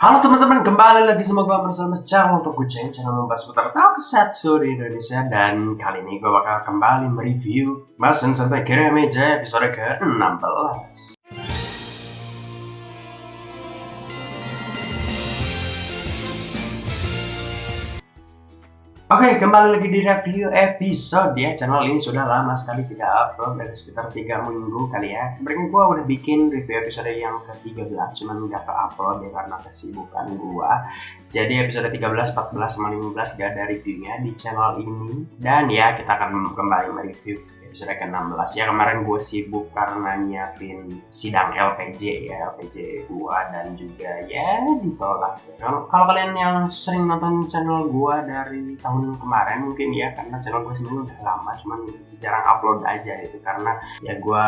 Halo teman-teman, kembali lagi sama gue bersama channel untuk Kucing, channel membahas seputar tokusatsu di Indonesia. Dan kali ini gue bakal kembali mereview Masen Sentai Kiramager episode ke-16. Oke, kembali lagi di review episode ya. Channel ini sudah lama sekali tidak upload, dari sekitar 3 minggu kali ya. Sebenarnya gue udah bikin review episode yang ke-13, cuman nggak ke-upload ya karena kesibukan gue. Jadi episode 13, 14, sama 15 gak ada reviewnya di channel ini. Dan ya, kita akan kembali mereview episode ke-16 ya. Kemarin gue sibuk karena nyiapin sidang LPJ ya, LPJ 2, dan juga ya ditolak ya. Kalau kalian yang sering nonton channel gue dari tahun kemarin mungkin ya, karena channel gue sebenarnya udah lama, cuman jarang upload aja itu karena ya gue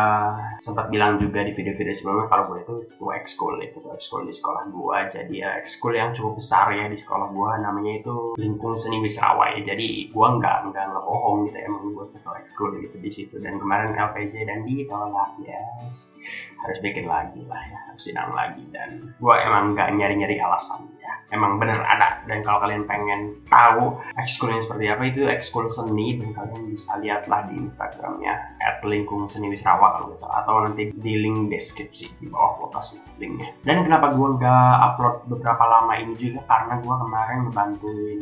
sempat bilang juga di video-video sebelumnya kalau gue itu ekskul di sekolah gue. Jadi ya ekskul yang cukup besar ya di sekolah gue, namanya itu Lingkung Seni Wisrawa ya. Jadi gue nggak ngebohong gitu, emang gue ketua ekskul gitu di situ. Dan kemarin LPJ dan ditolak, yes, harus bikin lagi lah ya, harus sidang lagi. Dan gue emang nggak nyari-nyari alasan ya, emang bener ada. Dan kalau kalian pengen tahu ekskulnya seperti apa, itu ekskul seni, dan kalian bisa lihatlah di Instagramnya @lingkung seni wisrawa kalau nggak salah, atau nanti di link deskripsi di bawah lokasi linknya. Dan kenapa gue nggak upload beberapa lama ini juga karena gue kemarin ngebantuin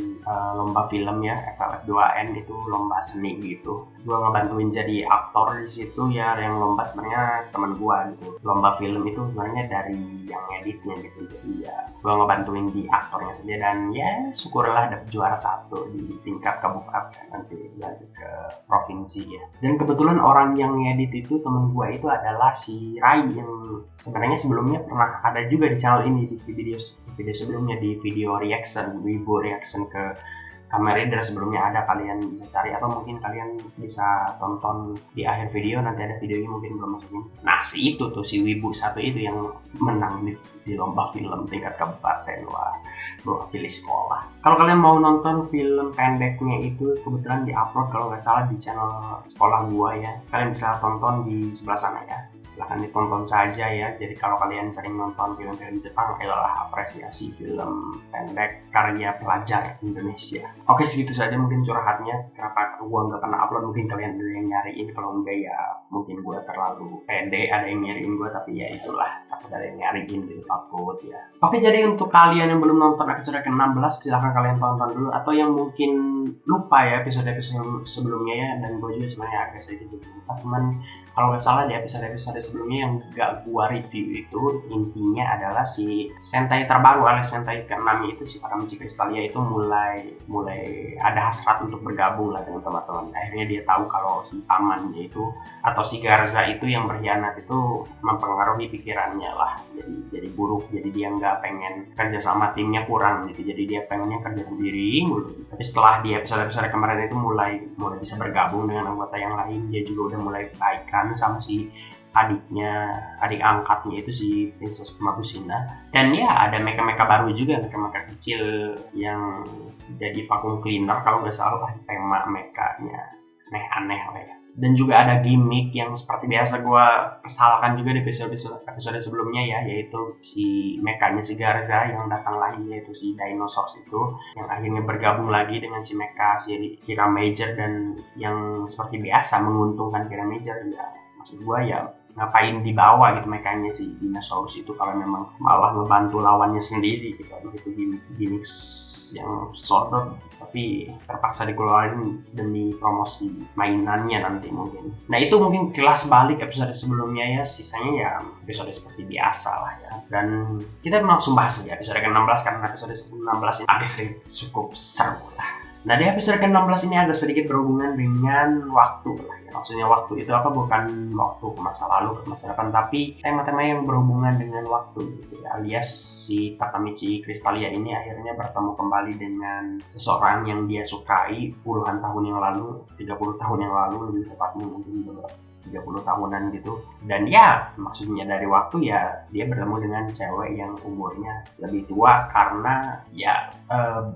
lomba film ya, FLS 2N itu lomba seni gitu. Gue ngebantuin jadi aktor di situ ya, yang lomba sebenarnya teman gue gitu. Lomba film itu sebenarnya dari yang editnya gitu, jadi ya gue ngebantuin di aktornya saja. Dan ya syukurlah dapet juara 1 di tingkat kabupaten, nanti lanjut ke provinsi ya. Dan kebetulan orang yang ngedit itu temen gue itu adalah si Rai, yang sebenarnya sebelumnya pernah ada juga di channel ini di video sebelumnya, di video reaction, Wibu reaction ke Kamen Rider sebelumnya ada, kalian bisa cari atau mungkin kalian bisa tonton di akhir video, nanti ada videonya mungkin belum masukin. Nah si itu tuh, si Wibu 1 itu yang menang di lomba film tingkat kabupaten. Wah, mewakili sekolah. Kalau kalian mau nonton film pendeknya itu kebetulan di-upload kalau nggak salah di channel sekolah gua ya, kalian bisa tonton di sebelah sana ya, silahkan ditonton saja ya. Jadi kalau kalian sering nonton film-film Jepang, ayolah apresiasi film pendek karya pelajar Indonesia. Oke, segitu saja mungkin curhatnya, kenapa gua nggak pernah upload. Mungkin kalian ada yang nyariin, kalau enggak ya mungkin gua terlalu pede, ada yang nyariin gua, tapi ya itulah, takut ada yang nyariin gitu, takut ya. Oke, jadi untuk kalian yang belum nonton episode ke-16, silahkan kalian tonton dulu, atau yang mungkin lupa ya episode-episode sebelumnya ya. Dan gue juga sebenarnya agak sedikit lupa, cuman kalau nggak salah di episode-episode sebelumnya yang gak gua review itu intinya adalah si Sentai terbaru alias Sentai ke-6 itu, si Takamichi Crystallia itu mulai ada hasrat untuk bergabung lah dengan teman-teman. Akhirnya dia tahu kalau si pamannya itu atau si Garza itu yang berkhianat itu mempengaruhi pikirannya lah, jadi buruk. Jadi dia nggak pengen kerja sama timnya, kurang gitu, jadi dia pengennya kerja sendiri mulu. Tapi setelah di episode-episode kemarin itu mulai bisa bergabung dengan anggota yang lain, dia juga udah mulai baikan sama si adik angkatnya itu, si Princess Mabusina. Dan ya ada mecha-mecha baru juga, mecha-mecha kecil yang jadi vacuum cleaner kalau nggak salah, tema mekanya aneh-aneh lah ya. Dan juga ada gimmick yang seperti biasa gue kesalkan juga di episode sebelumnya ya, yaitu si mekanya si Garza yang datang lagi, yaitu si Dinosaurus itu yang akhirnya bergabung lagi dengan si mecha si Kiramager, dan yang seperti biasa menguntungkan Kiramager ya. Maksud gue ya ngapain dibawa gitu mekanya si Dinosaurus itu kalau memang malah ngebantu lawannya sendiri gitu. Itu gimmick yang sodor tapi terpaksa dikeluarin demi promosi mainannya nanti mungkin. Nah itu mungkin kelas balik episode sebelumnya ya, sisanya ya episode seperti biasa lah ya. Dan kita langsung bahas aja episode ke-16 karena episode 16 ini agak sedikit cukup seru lah. Nah di episode ke-16 ini ada sedikit berhubungan dengan waktu lah ya. Maksudnya waktu itu apa, bukan waktu ke masa lalu, ke masa depan, tapi tema-tema yang berhubungan dengan waktu gitu ya. Alias si Takamichi Crystallia ini akhirnya bertemu kembali dengan seseorang yang dia sukai puluhan tahun yang lalu, 30 tahun yang lalu lebih tepatnya, mungkin 30 tahunan gitu. Dan ya maksudnya dari waktu ya dia bertemu dengan cewek yang umurnya lebih tua, karena ya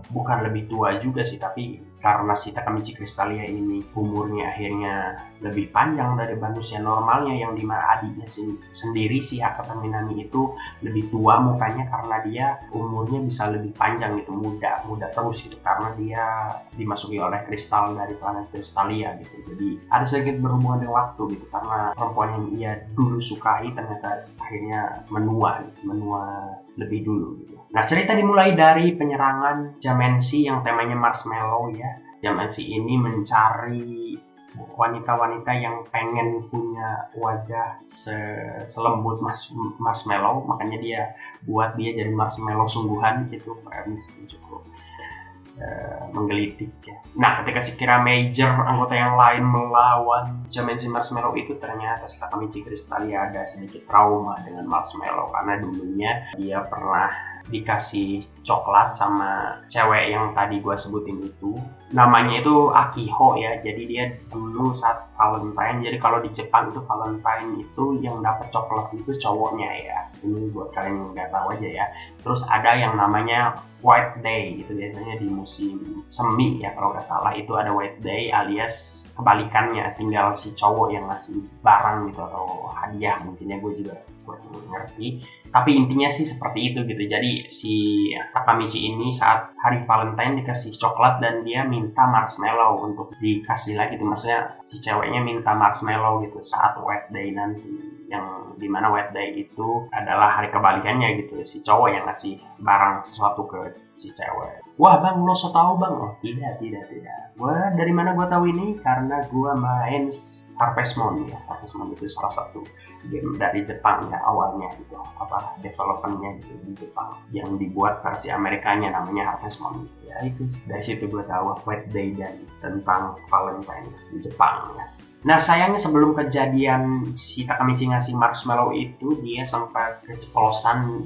bukan lebih tua juga sih, tapi karena si Takamichi Crystallia ini umurnya akhirnya lebih panjang dari manusia normalnya, yang dimana adiknya sendiri si Hakata Minami itu lebih tua mukanya karena dia umurnya bisa lebih panjang gitu, muda terus gitu, karena dia dimasuki oleh kristal dari planet Crystallia gitu. Jadi ada sedikit berhubungan dengan waktu gitu, karena perempuan yang ia dulu sukai ternyata akhirnya menua lebih dulu gitu. Nah, cerita dimulai dari penyerangan Jamensi yang temanya marshmallow ya. Jamensi ini mencari wanita-wanita yang pengen punya wajah selembut marshmallow, makanya dia buat dia jadi marshmallow sungguhan gitu. Premisnya cukup menggelitik ya. Nah, ketika si Kira Major anggota yang lain melawan Jamensi Marshmallow itu, ternyata si Takamichi Crystallia ada sedikit trauma dengan marshmallow karena dulunya dia pernah dikasih coklat sama cewek yang tadi gue sebutin itu. Namanya itu Akiho ya. Jadi dia dulu saat Valentine, jadi kalau di Jepang itu Valentine itu yang dapat coklat itu cowoknya ya. Ini buat kalian yang nggak tahu aja ya. Terus ada yang namanya White Day gitu, biasanya di musim semi ya kalau nggak salah, itu ada White Day alias kebalikannya, tinggal si cowok yang ngasih barang gitu atau hadiah mungkin ya, gue juga kurang ngerti. Tapi intinya sih seperti itu gitu. Jadi si Takamichi ini saat hari Valentine dikasih coklat dan dia minta marshmallow untuk dikasih lagi gitu. Maksudnya si ceweknya minta marshmallow gitu saat White Day nanti. Yang dimana White Day itu adalah hari kebalikannya gitu. Si cowok yang ngasih barang sesuatu ke si cewek. Wah bang, lo so tau bang? Oh tidak. Gua dari mana gue tahu ini? Karena gue main Harvest Moon ya. Harvest Moon itu salah satu game dari Jepang ya awalnya gitu, developernya gitu di Jepang, yang dibuat versi Amerikanya namanya Harvest Moon gitu. Ya itu dari situ gue tahu White Day dan tentang Valentine di Jepang ya. Nah sayangnya sebelum kejadian si Takamichi ngasih marshmallow itu, dia sempat keceplosan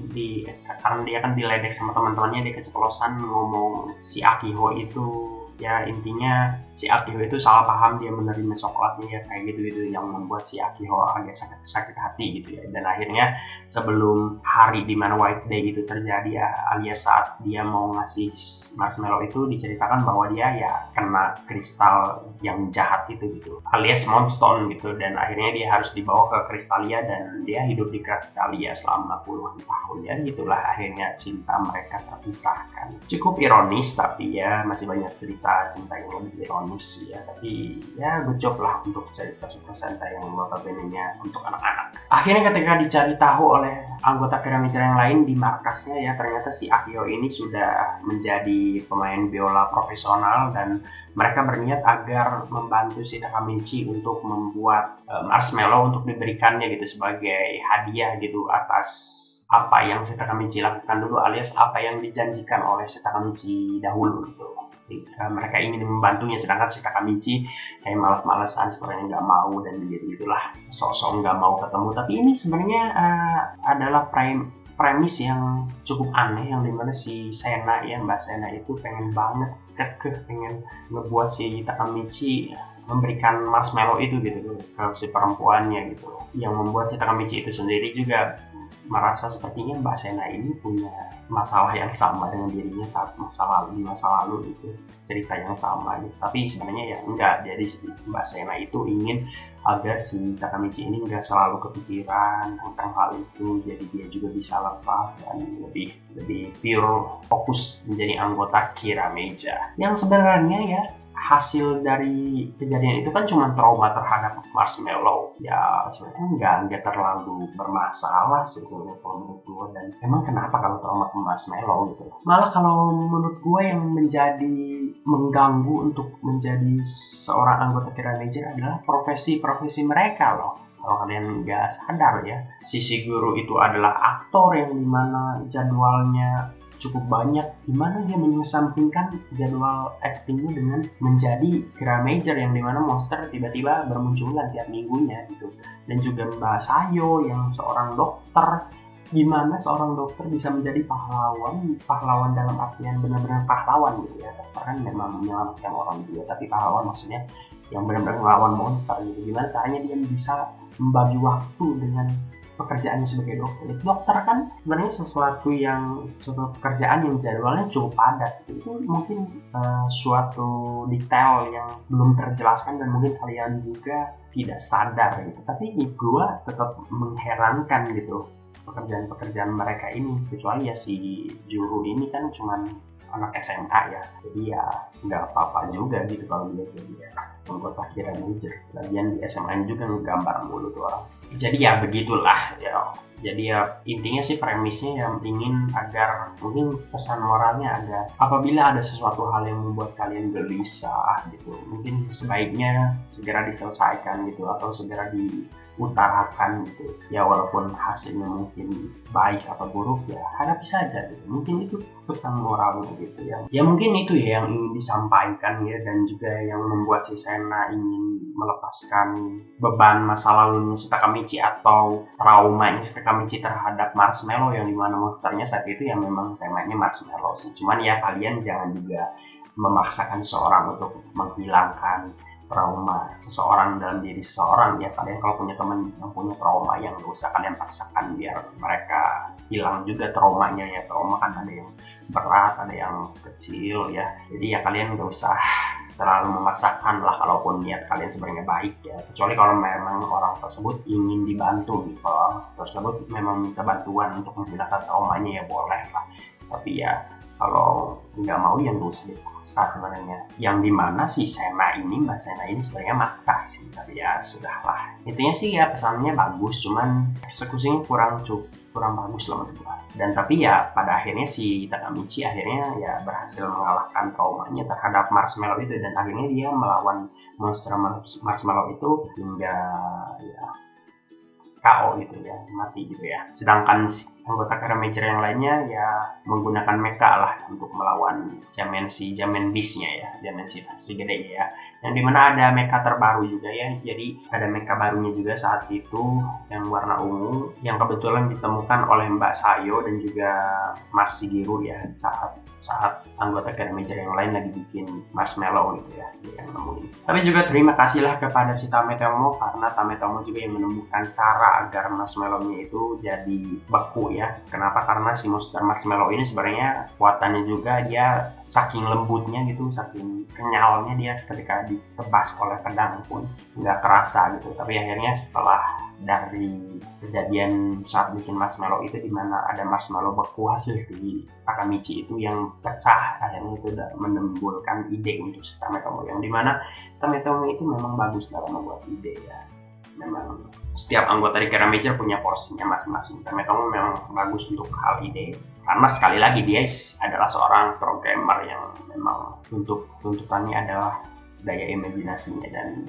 karena dia kan diledek sama teman-temannya, dia keceplosan ngomong si Akiho itu ya, intinya si Akiho itu salah paham, dia menerima coklatnya ya, kayak gitu yang membuat si Akiho agak sakit hati gitu ya. Dan akhirnya sebelum hari di mana White Day itu terjadi ya, alias saat dia mau ngasih marshmallow itu, diceritakan bahwa dia ya kena kristal yang jahat itu gitu, alias Moonstone gitu, dan akhirnya dia harus dibawa ke Crystallia dan dia hidup di Crystallia selama puluhan tahun ya. Gitulah akhirnya cinta mereka terpisahkan. Cukup ironis, tapi ya masih banyak cerita cinta yang lebih ironis ya, tapi ya good job lah untuk cerita Super Sentai yang notabene-nya untuk anak-anak. Akhirnya ketika dicari tahu oleh anggota piramida yang lain di markasnya ya, ternyata si Akio ini sudah menjadi pemain biola profesional dan mereka berniat agar membantu si Takamichi untuk membuat marshmallow untuk diberikannya gitu sebagai hadiah gitu atas apa yang si Takamichi lakukan dulu, alias apa yang dijanjikan oleh si Takamichi dahulu gitu. Mereka ingin membantunya, sedangkan si Takamichi kayak malas-malasan, sebenarnya nggak mau, dan gitulah sosok nggak mau ketemu. Tapi ini sebenarnya adalah premis yang cukup aneh, yang dimana si Sena ya, Mbak Sena itu pengen banget pengen ngebuat si Takamichi memberikan marshmallow itu gitu ke si perempuannya gitu, yang membuat si Takamichi itu sendiri juga merasa sepertinya Mbak Sena ini punya masalah yang sama dengan dirinya saat di masa lalu gitu, cerita yang sama gitu. Tapi sebenarnya ya enggak, jadi Mbak Sena itu ingin agar si Takamichi ini enggak selalu kepikiran tentang hal itu, jadi dia juga bisa lepas dan lebih pure fokus menjadi anggota Kirameja. Yang sebenarnya ya hasil dari kejadian itu kan cuma trauma terhadap marshmallow ya, sebenarnya nggak terlalu bermasalah sih sebenarnya kalau menurut gue. Dan emang kenapa kalau trauma ke marshmallow gitu, malah kalau menurut gue yang menjadi mengganggu untuk menjadi seorang anggota Kirameja adalah profesi mereka loh. Kalau kalian nggak sadar ya, si Shiguro itu adalah aktor yang dimana jadwalnya cukup banyak, dimana dia mengesampingkan jadwal actingnya dengan menjadi Kirameja yang dimana monster tiba-tiba bermunculan tiap minggunya gitu. Dan juga Mbak Sayo yang seorang dokter, gimana seorang dokter bisa menjadi pahlawan dalam artian benar-benar pahlawan gitu ya. Dokter kan memang menyelamatkan orang juga, tapi pahlawan maksudnya yang benar-benar melawan monster gitu. Gimana caranya dia bisa membagi waktu dengan pekerjaannya sebagai dokter. Dokter kan sebenarnya suatu pekerjaan yang jadwalnya cukup padat. Itu mungkin suatu detail yang belum terjelaskan dan mungkin kalian juga tidak sadar gitu. Tapi gue tetap mengherankan gitu pekerjaan mereka ini, kecuali ya si Juru ini kan cuman anak SMA ya, jadi ya nggak apa-apa juga gitu kalau dia jadi anggota kira manajer. Lagian di SMA juga ngegambar mulu tuh orang. Jadi ya begitulah ya. Jadi ya intinya sih premisnya yang ingin agar mungkin pesan moralnya ada, apabila ada sesuatu hal yang membuat kalian gelisah gitu, mungkin sebaiknya segera diselesaikan gitu, atau segera diutarakan gitu ya, walaupun hasilnya mungkin baik atau buruk ya hadapi saja gitu. Mungkin itu pesan moralnya gitu ya mungkin itu ya yang ingin disampaikan ya, dan juga yang membuat si Sena ingin melepaskan beban masa lalunya si Takamichi atau traumanya si Takamichi terhadap Marshmallow, yang dimana monsternya saat itu ya memang temanya Marshmallow sih. Cuman ya kalian jangan juga memaksakan seseorang untuk menghilangkan trauma seseorang dalam diri seseorang ya. Kalian kalau punya teman yang punya trauma, yang gak usah kalian paksakan biar mereka hilang juga traumanya ya. Trauma kan ada yang berat, ada yang kecil ya, jadi ya kalian gak usah terlalu memaksakan lah, kalaupun niat kalian sebenarnya baik ya, kecuali kalau memang orang tersebut ingin dibantu gitu. Kalau orang tersebut memang minta bantuan untuk menghilangkan traumanya ya boleh lah, tapi ya kalau nggak mau ya nggak usah dipaksa sebenarnya. Yang dimana si Mbak Sena ini sebenarnya maksa sih, tapi ya sudahlah. Intinya sih ya pesannya bagus, cuman eksekusinya kurang bagus lah menurut gue. Dan tapi ya pada akhirnya si Takamichi akhirnya ya berhasil mengalahkan traumanya terhadap Marshmallow itu, dan akhirnya dia melawan monster Marshmallow itu hingga ya KO gitu ya, mati gitu ya. Sedangkan anggota Karamejer yang lainnya ya menggunakan mecha lah untuk melawan Jamen Beast-nya ya, Jamen versi gede ya. Yang dimana ada mecha terbaru juga ya, jadi ada mecha barunya juga saat itu yang warna ungu, yang kebetulan ditemukan oleh Mbak Sayo dan juga Mas Shigeru ya, saat anggota Karamejer yang lain lagi bikin Marshmallow gitu ya, dia yang nemuin. Tapi juga terima kasihlah kepada si Tametomo, karena Tametomo juga yang menemukan cara agar Marshmallow-nya itu jadi beku ya. Kenapa? Karena si monster Marshmallow ini sebenarnya kuatannya juga dia saking lembutnya gitu, saking kenyalnya dia ketika ditebas oleh pedang pun nggak kerasa gitu. Tapi akhirnya setelah dari kejadian saat bikin Marshmallow itu, dimana ada Marshmallow beku hasil di Takamichi itu yang pecah, akhirnya itu udah menimbulkan ide untuk si Tametomo, yang dimana Tametomo itu memang bagus dalam membuat ide ya. Memang setiap anggota di Karamejer punya porsinya masing-masing. Tametomo memang bagus untuk hal ide, karena sekali lagi dia adalah seorang programmer yang memang tuntutannya adalah daya imajinasinya dan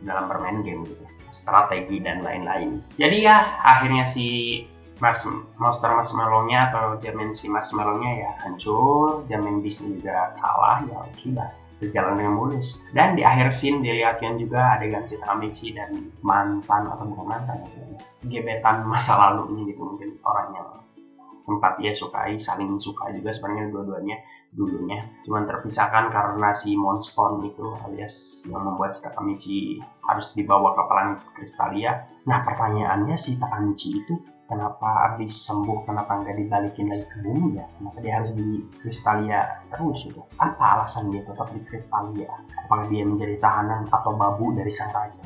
dalam bermain game gitu, strategi dan lain-lain. Jadi ya akhirnya si monster Marshmallow-nya atau Dimensi Marshmallow-nya ya hancur, Jamen Beast juga kalah ya, sudah berjalan dengan mulus. Dan di akhir scene dilihatkan juga adegan si Takamichi dan mantan, atau bukan mantan maksudnya, gebetan masa lalunya gitu, mungkin orang yang sempat dia sukai, saling suka juga sebenarnya dua-duanya dulunya, cuman terpisahkan karena si Moonstone itu alias yang membuat si Takamichi harus dibawa ke planet Kristalia. Nah pertanyaannya, si Takamichi itu kenapa habis sembuh, kenapa nggak dibalikin lagi ke bumi ya? Kenapa dia harus di Kristalia terus gitu? Apa alasan dia tetap di Kristalia? Apakah dia menjadi tahanan atau babu dari sang raja?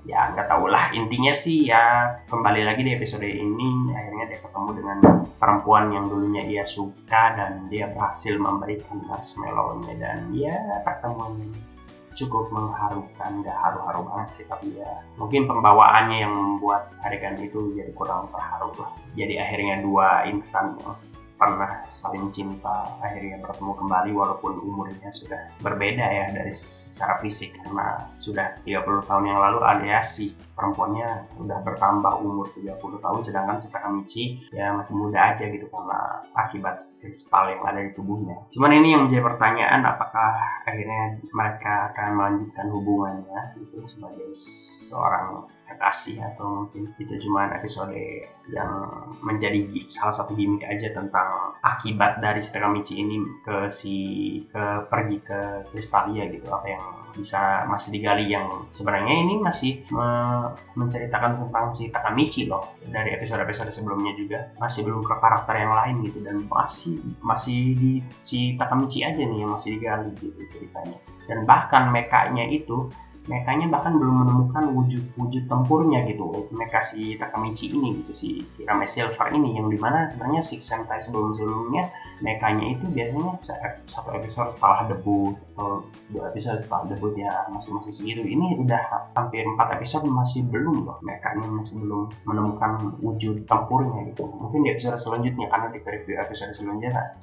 Ya nggak tahu lah, intinya sih ya kembali lagi di episode ini akhirnya dia ketemu dengan perempuan yang dulunya dia suka, dan dia berhasil memberikan Marshmallow-nya, dan ya pertemuan cukup mengharukan, nggak haru-haru banget sih, tapi ya mungkin pembawaannya yang membuat adegan itu jadi kurang terharu lah. Jadi akhirnya dua insan yang pernah saling cinta akhirnya bertemu kembali, walaupun umurnya sudah berbeda ya dari secara fisik, karena sudah 30 tahun yang lalu alias si perempuannya udah bertambah umur 30 tahun, sedangkan si Takamichi ya masih muda aja gitu karena akibat kristal yang ada di tubuhnya. Cuman ini yang menjadi pertanyaan, apakah akhirnya mereka akan melanjutkan hubungannya gitu sebagai seorang kasih, atau mungkin itu cuma episode yang menjadi salah satu gimmick aja tentang akibat dari si Takamichi ini pergi ke Crystallia gitu, apa yang bisa masih digali, yang sebenarnya ini masih menceritakan tentang si Takamichi loh. Dari episode-episode sebelumnya juga masih belum ke karakter yang lain gitu, dan masih di si Takamichi aja nih yang masih digali gitu ceritanya. Dan bahkan mekanya bahkan belum menemukan wujud tempurnya gitu, mecha si Takamichi ini gitu, si Hirame Silver ini, yang dimana sebenarnya Six Sentai sebelumnya mekanya itu biasanya satu episode setelah debut atau 2 episode setelah debut ya, masing-masing segitu. Ini udah hampir 4 episode masih belum loh, mekanya masih belum menemukan wujud tempurnya gitu. Mungkin di episode selanjutnya, karena di review episode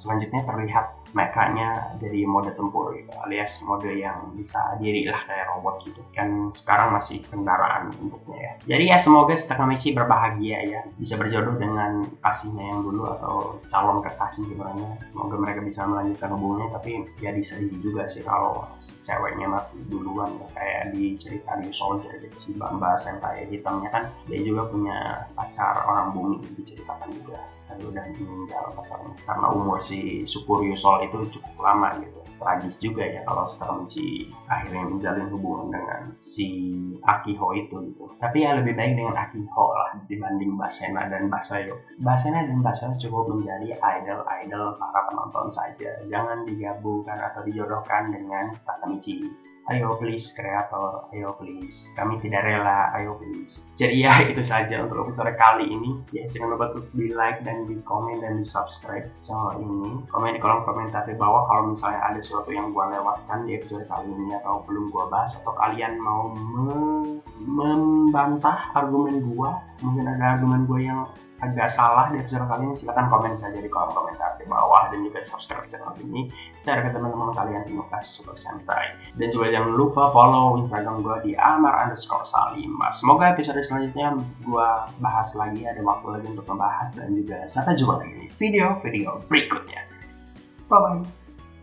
selanjutnya terlihat mekanya jadi mode tempur gitu, alias mode yang bisa diri lah kayak robot gitu. Kan sekarang masih kendaraan bentuknya ya. Jadi ya semoga Takamichi berbahagia ya, bisa berjodoh dengan kasihnya yang dulu atau calon kekasih sebenarnya. Semoga mereka bisa melanjutkan hubungannya, tapi ya disedih juga sih kalau ceweknya mati duluan ya, kayak di cerita Ryu Soldier gitu. Si Bamba Sentai hitamnya kan dia juga punya pacar orang bumi, diceritakan juga. Tapi udah meninggal karena umur si Sukuryu Sol itu cukup lama gitu. Tragis juga ya kalau Takamichi akhirnya menjalin hubungan dengan si Akiho itu gitu. Tapi ya lebih baik dengan Akiho lah dibanding Basena dan Basayo. Basena dan Basayo cukup menjadi idol para penonton saja. Jangan digabungkan atau dijodohkan dengan Takamichi. Ayo please kreator, ayo please. Kami tidak rela, ayo please. Jadi ya itu saja untuk episode kali ini. Ya jangan lupa untuk di like dan di komen dan di subscribe channel ini. Komen di kolom komentar di bawah kalau misalnya ada sesuatu yang gua lewatkan di episode kali ini atau belum gua bahas, atau kalian mau membantah argumen gua. Mungkin ada argumen gua yang agak salah di episode kali ini, silahkan komen saja di kolom komentar di bawah, dan juga subscribe channel ini, share ke teman-teman kalian di Nukas Super Sentai, dan juga jangan lupa follow Instagram gue di amar_salim. Semoga episode selanjutnya gue bahas lagi, ada waktu lagi untuk membahas, dan juga sampai jumpa lagi di video berikutnya. Bye bye.